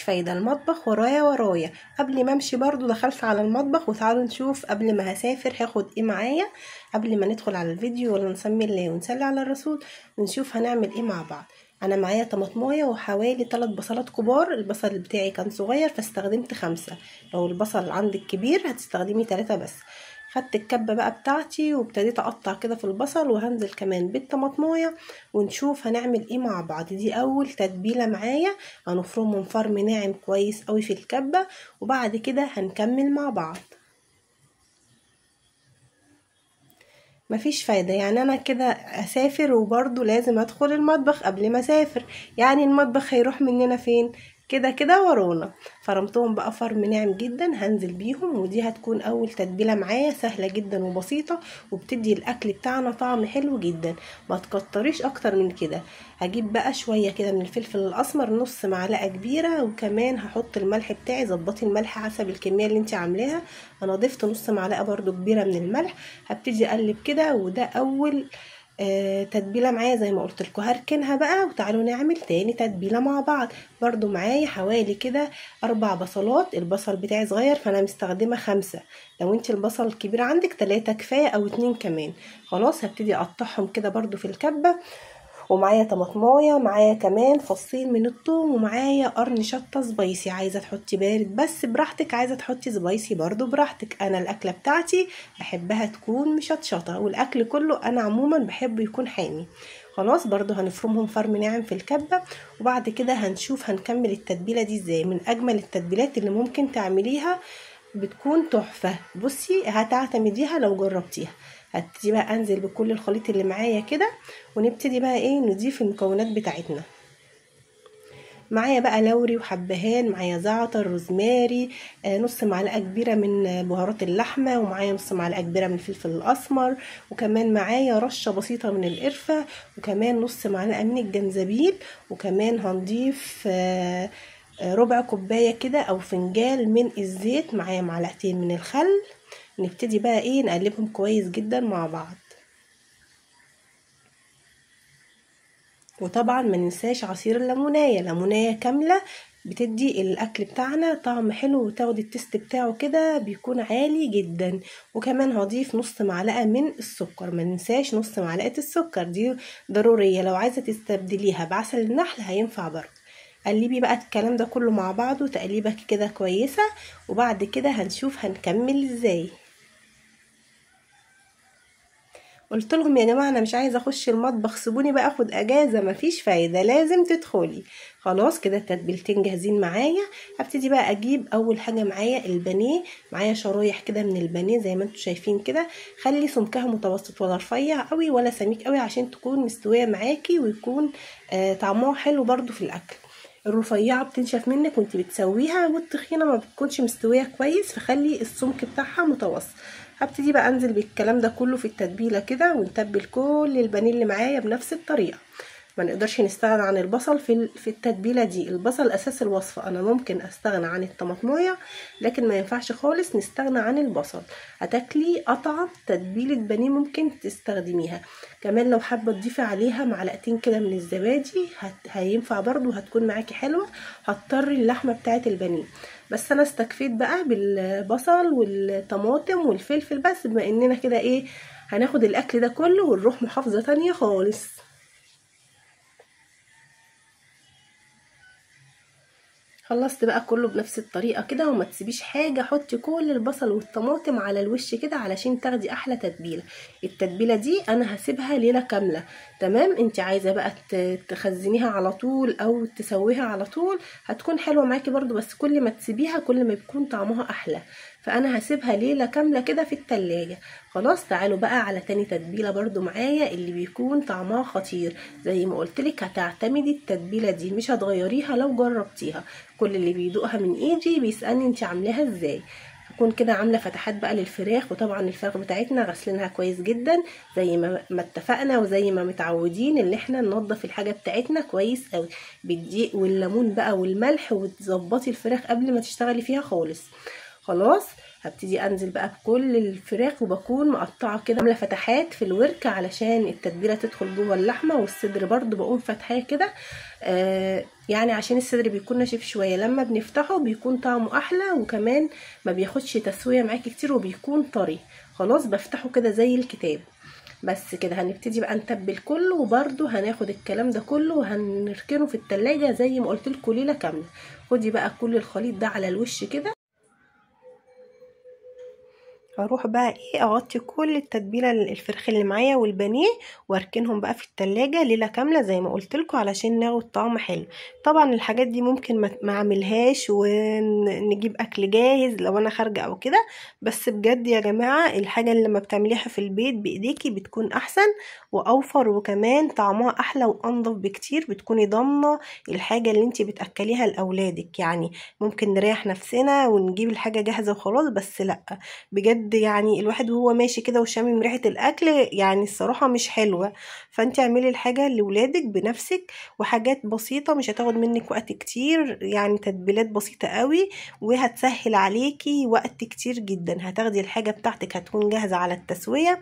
فايدة، المطبخ ورايا ورايا. قبل ما امشي برضو دخلت على المطبخ، وتعالوا نشوف قبل ما هسافر هاخد ايه معايا. قبل ما ندخل على الفيديو ولا نسمي الله ونصلي على الرسول ونشوف هنعمل ايه مع بعض. انا معايا طماطمايه وحوالي 3 بصلات كبار. البصل بتاعي كان صغير فاستخدمت 5، لو البصل عندك كبير هتستخدمي 3 بس. خدت الكبه بقى بتاعتي وابتديت اقطع كده في البصل، وهنزل كمان بالطماطمايه ونشوف هنعمل ايه مع بعض. دي اول تتبيله معايا، هنفرمهم فرم ناعم كويس قوي في الكبه، وبعد كده هنكمل مع بعض. مفيش فايدة، يعني انا كده اسافر وبرضو لازم ادخل المطبخ قبل ما اسافر، يعني المطبخ هيروح مننا فين؟ كده كده ورانا. فرمتهم بقى فرم ناعم جدا، هنزل بيهم. ودي هتكون اول تتبيله معايا، سهله جدا وبسيطه، وبتدي الاكل بتاعنا طعم حلو جدا. ما تكتريش اكتر من كده. هجيب بقى شويه كده من الفلفل الاسمر، نص معلقه كبيره، وكمان هحط الملح بتاعي. ظبطي الملح حسب الكميه اللي انت عاملاها. انا ضفت نص معلقه برضو كبيره من الملح. هبتدي اقلب كده، وده اول تتبيله معايا زي ما قلت لكم. هركنها بقى وتعالوا نعمل تاني تتبيله مع بعض. برضو معايا حوالي كده 4 بصلات. البصل بتاعي صغير فانا مستخدمه 5، لو انت البصل الكبير عندك 3 كفايه او 2 كمان. خلاص هبتدي اقطعهم كده برضو في الكبه. ومعايا طماطمايه، معايا كمان فصين من الثوم، ومعايا قرن شطه سبايسي. عايزه تحطي بارد بس براحتك، عايزه تحطي سبايسي برضو براحتك. انا الاكله بتاعتي بحبها تكون مشطشطه، والاكل كله انا عموما بحبه يكون حامي. خلاص برضو هنفرمهم فرم ناعم في الكبه، وبعد كده هنشوف هنكمل التتبيله دي ازاي. من اجمل التتبيلات اللي ممكن تعمليها، بتكون تحفه. بصي هتعتمديها لو جربتيها. هبتدي بقى انزل بكل الخليط اللي معايا كده، ونبتدي بقى ايه نضيف المكونات بتاعتنا. معايا بقى لوري وحبهان، معايا زعتر، روزماري، نص معلقه كبيره من بهارات اللحمه، ومعايا نص معلقه كبيره من الفلفل الاسمر، وكمان معايا رشه بسيطه من القرفه، وكمان نص معلقه من الجنزبيل، وكمان هنضيف ربع كوبايه كده او فنجان من الزيت. معايا معلقتين من الخل. نبتدي بقى ايه نقلبهم كويس جدا مع بعض. وطبعا ما ننساش عصير الليمونية، ليمونية كاملة بتدي الاكل بتاعنا طعم حلو، وتاخدي التست بتاعه كده بيكون عالي جدا. وكمان هضيف نص معلقة من السكر، ما ننساش نص معلقة السكر دي ضرورية. لو عايزة تستبدليها بعسل النحل هينفع برضه. قلبي بقى الكلام ده كله مع بعضه تقليبه كده كويسة، وبعد كده هنشوف هنكمل ازاي. قلت لهم يا جماعه انا مش عايزه اخش المطبخ، سيبوني بقى اخد اجازه. مفيش فايده، لازم تدخلي. خلاص كده التتبيلتين جاهزين معايا. هبتدي بقى اجيب اول حاجه معايا البانيه. معايا شرايح كده من البانيه زي ما انتم شايفين كده. خلي سمكها متوسط، ولا رفيع قوي ولا سميك قوي، عشان تكون مستويه معاكي ويكون طعمها حلو برضو في الاكل. الرفيعه بتنشف منك وانت بتسويها، والتخينه ما بتكونش مستويه كويس، فخلي السمك بتاعها متوسط. هبتدي بقى انزل بالكلام ده كله في التتبيله كده، ونتبل كل البانيه اللي معايا بنفس الطريقه. ما نقدرش نستغنى عن البصل في التتبيله دي. البصل اساس الوصفه. انا ممكن استغنى عن الطماطمايه، لكن ما ينفعش خالص نستغنى عن البصل. هتاكلي قطعه تتبيله بانيه ممكن تستخدميها. كمان لو حابه تضيفي عليها معلقتين كده من الزبادي هينفع برضو، هتكون معاكي حلوه. هتطري اللحمه بتاعه البانيه. بس انا استكفيت بقى بالبصل والطماطم والفلفل بس، بما اننا كده ايه هناخد الاكل ده كله ونروح محافظه تانية خالص. خلصت بقى كله بنفس الطريقه كده، وما تسيبيش حاجه. حطي كل البصل والطماطم على الوش كده علشان تاخدي احلى تتبيله. التتبيله دي انا هسيبها ليله كامله. تمام، انت عايزه بقى تخزنيها على طول او تسويها على طول، هتكون حلوه معاكي برضو، بس كل ما تسيبيها كل ما بيكون طعمها احلى. فانا هسيبها ليله كامله كده في التلاجة. خلاص تعالوا بقى على تاني تتبيله برضو معايا، اللي بيكون طعمها خطير. زي ما قلتلك هتعتمدي التتبيله دي، مش هتغيريها لو جربتيها. كل اللي بيدوقها من ايدي بيسالني انت عاملاها ازاي. هكون كده عامله فتحات بقى للفراخ، وطبعا الفراخ بتاعتنا غسلينها كويس جدا زي ما اتفقنا، وزي ما متعودين ان احنا ننضف الحاجه بتاعتنا كويس قوي بالدقيق والليمون بقى والملح، وتظبطي الفراخ قبل ما تشتغلي فيها خالص. خلاص هبتدي انزل بقى بكل الفراخ، وبكون مقطعه كده عامله فتحات في الورك علشان التتبيله تدخل جوه اللحمه، والصدر برضو بقوم فاتحاه كده يعني عشان الصدر بيكون ناشف شويه، لما بنفتحه بيكون طعمه احلى، وكمان ما بياخدش تسويه معاكي كتير وبيكون طري. خلاص بفتحه كده زي الكتاب. بس كده هنبتدي بقى نتبل كله، وبرده هناخد الكلام ده كله وهنركنه في التلاجة زي ما قلت لكم ليله كامله. خدي بقى كل الخليط ده على الوش كده. هروح بقى ايه اغطي كل التتبيله الفرخ اللي معايا والبانيه، واركنهم بقى في التلاجة ليله كامله زي ما قلت لكم علشان ناخد طعم حلو. طبعا الحاجات دي ممكن ما اعملهاش ونجيب اكل جاهز لو انا خارجه او كده، بس بجد يا جماعه الحاجه اللي لما بتعمليها في البيت بايديكي بتكون احسن واوفر، وكمان طعمها احلى وانضف بكتير. بتكوني ضامنه الحاجه اللي انت بتاكليها لاولادك. يعني ممكن نريح نفسنا ونجيب الحاجه جاهزه وخلاص، بس لا بجد يعني الواحد وهو ماشي كده وشامم ريحه الاكل يعني الصراحه مش حلوه. فانت اعملي الحاجه لاولادك بنفسك، وحاجات بسيطه مش هتاخد منك وقت كتير، يعني تتبيلات بسيطه قوي وهتسهل عليكي وقت كتير جدا. هتاخدي الحاجه بتاعتك هتكون جاهزه على التسويه،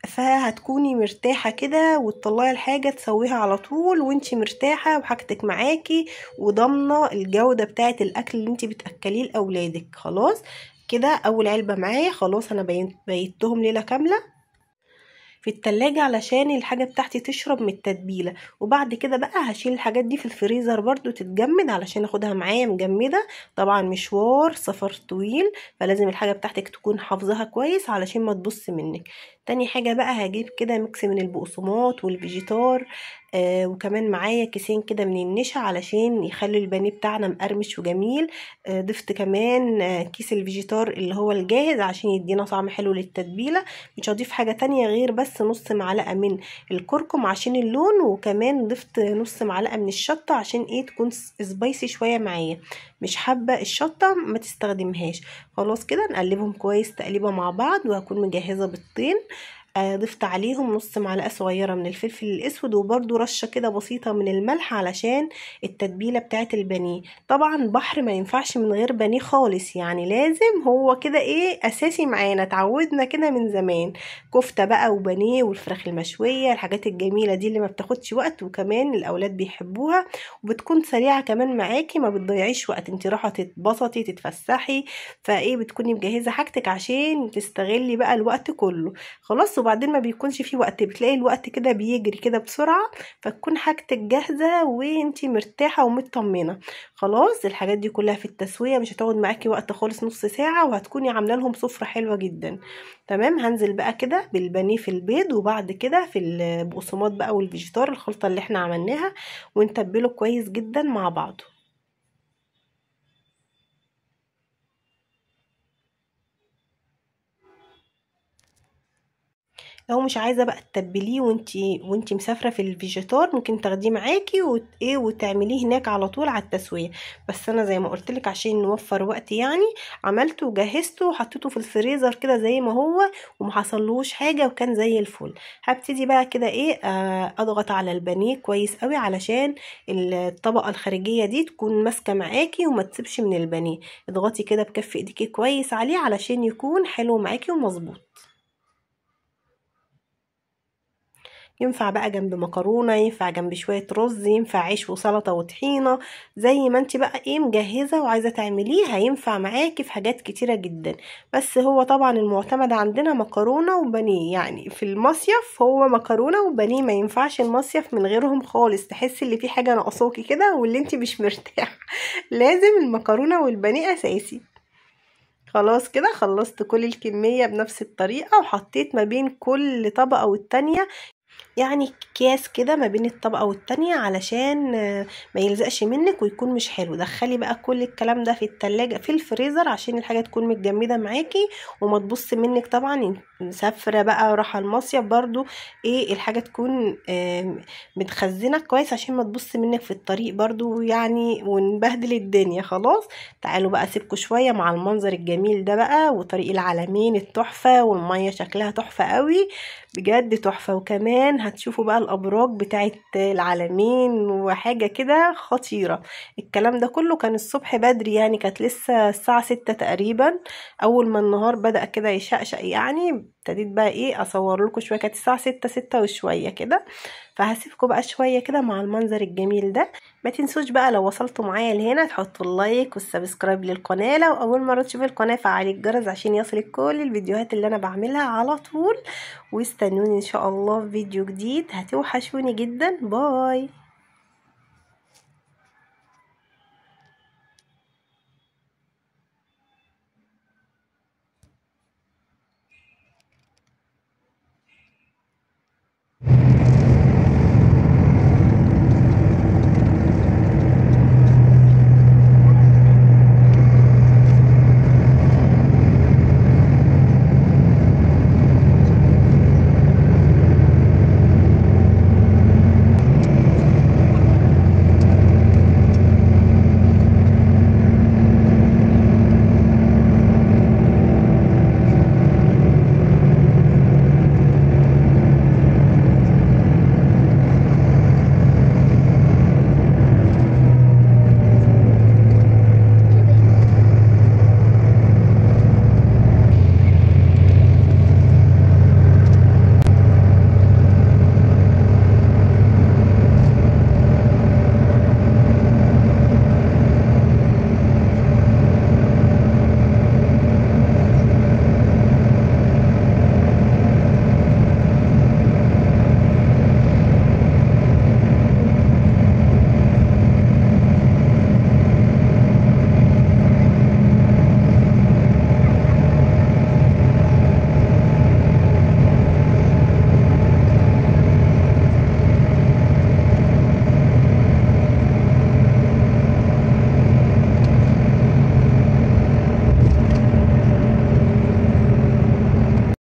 فهتكوني مرتاحة كده وتطلعي الحاجة تسويها على طول وانتي مرتاحة وحاجتك معاكي وضامنة الجودة بتاعة الاكل اللي انتي بتأكليه لأولادك. خلاص كده اول علبة معايا خلاص انا بيتهم ليلة كاملة في التلاجة علشان الحاجة بتاعتي تشرب من التتبيلة. وبعد كده بقى هشيل الحاجات دي في الفريزر برضو تتجمد علشان اخدها معايا مجمدة. طبعا مشوار سفر طويل، فلازم الحاجة بتاعتك تكون حافظها كويس علشان ما تبص منك. تاني حاجة بقى هجيب كده ميكس من البقسماط والفيجيتار، وكمان معايا كيسين كده من النشا علشان يخلي البانيه بتاعنا مقرمش وجميل. ضفت كمان كيس الفيجيتار اللي هو الجاهز عشان يدينا طعم حلو للتتبيلة. مش هضيف حاجة تانية غير بس نص معلقة من الكركم عشان اللون، وكمان ضفت نص معلقة من الشطة عشان ايه تكون سبايسي شوية معايا. مش حابة الشطة ما تستخدمهاش. خلاص كده نقلبهم كويس تقليبة مع بعض، وهكون مجهزة بيضتين. ضفت عليهم نص معلقة صغيرة من الفلفل الاسود، وبرده رشة كده بسيطة من الملح علشان التتبيلة بتاعة البانيه. طبعا بحر ما ينفعش من غير بانيه خالص، يعني لازم هو كده ايه اساسي معانا، اتعودنا كده من زمان. كفتة بقى وبانيه والفراخ المشوية، الحاجات الجميلة دي اللي ما بتاخدش وقت وكمان الاولاد بيحبوها وبتكون سريعة كمان معاكي، ما بتضيعيش وقت. انت رايحة تتبسطي تتفسحي، فايه بتكوني مجهزة حاجتك عشان تستغلي بقى الوقت كله. خلاص وبعدين ما بيكونش فيه وقت، بتلاقي الوقت كده بيجري كده بسرعة، فتكون حاجتك جاهزة وانتي مرتاحة ومطمنة. خلاص الحاجات دي كلها في التسوية مش هتاخد معاكي وقت خالص، نص ساعة وهتكوني عاملة لهم سفرة حلوة جدا. تمام. هنزل بقى كده بالبانيه في البيض، وبعد كده في البقسماط بقى والفيجيتار الخلطة اللي احنا عملناها، ونتبله كويس جدا مع بعضه. لو مش عايزه بقى تتبليه وانتي مسافره في الفيجيتار، ممكن تاخديه معاكي وتعمليه هناك على طول على التسويه. بس انا زي ما قلت لك عشان نوفر وقت يعني عملته وجهزته وحطيته في الفريزر كده زي ما هو، وما حصلوش حاجه وكان زي الفل. هبتدي بقى كده ايه اضغط على البانيه كويس قوي علشان الطبقه الخارجيه دي تكون ماسكه معاكي وما تسيبش من البانيه. اضغطي كده بكف ايديكي كويس عليه علشان يكون حلو معاكي ومظبوط. ينفع بقى جنب مكرونه، ينفع جنب شويه رز، ينفع عيش وسلطه وطحينه، زي ما انت بقى ايه مجهزه وعايزه تعمليه هينفع معاكي في حاجات كتيره جدا. بس هو طبعا المعتمد عندنا مكرونه وبانيه، يعني في المصيف هو مكرونه وبانيه، ما ينفعش المصيف من غيرهم خالص. تحسي اللي في حاجه ناقصاكي كده واللي انت مش مرتاحه لازم المكرونه والبانيه اساسي. خلاص كده خلصت كل الكمية بنفس الطريقة، وحطيت ما بين كل طبقة والتانية يعني اكياس كده ما بين الطبقة والتانية علشان ما يلزقش منك ويكون مش حلو. دخلي بقى كل الكلام ده في التلاجة في الفريزر عشان الحاجة تكون متجمدة معاكي وما تبص منك. طبعا مسافرة بقى راحة المصيف برضو ايه الحاجة تكون متخزنة كويس عشان ما تبص منك في الطريق برضو يعني ونبهدل الدنيا. خلاص تعالوا بقى سيبكوا شوية مع المنظر الجميل ده بقى وطريق العلمين التحفة، والمية شكلها تحفة قوي بجد تحفة. وكمان هتشوفوا بقى الأبراج بتاعت العلمين وحاجة كده خطيرة. الكلام ده كله كان الصبح بدري، يعني كانت لسه الساعة 6 تقريبا، أول ما النهار بدأ كده يشقشق يعني ابتديت بقى ايه اصور لكم شويه، كانت الساعه 6 وشويه كده. فهسيبكم بقى شويه كده مع المنظر الجميل ده. ما تنسوش بقى لو وصلتوا معايا لهنا تحطوا اللايك والسبسكرايب للقناه، لو اول مره تشوفوا القناه فعلي الجرس عشان يصلك كل الفيديوهات اللي انا بعملها على طول. واستنوني ان شاء الله في فيديو جديد، هتوحشوني جدا. باي.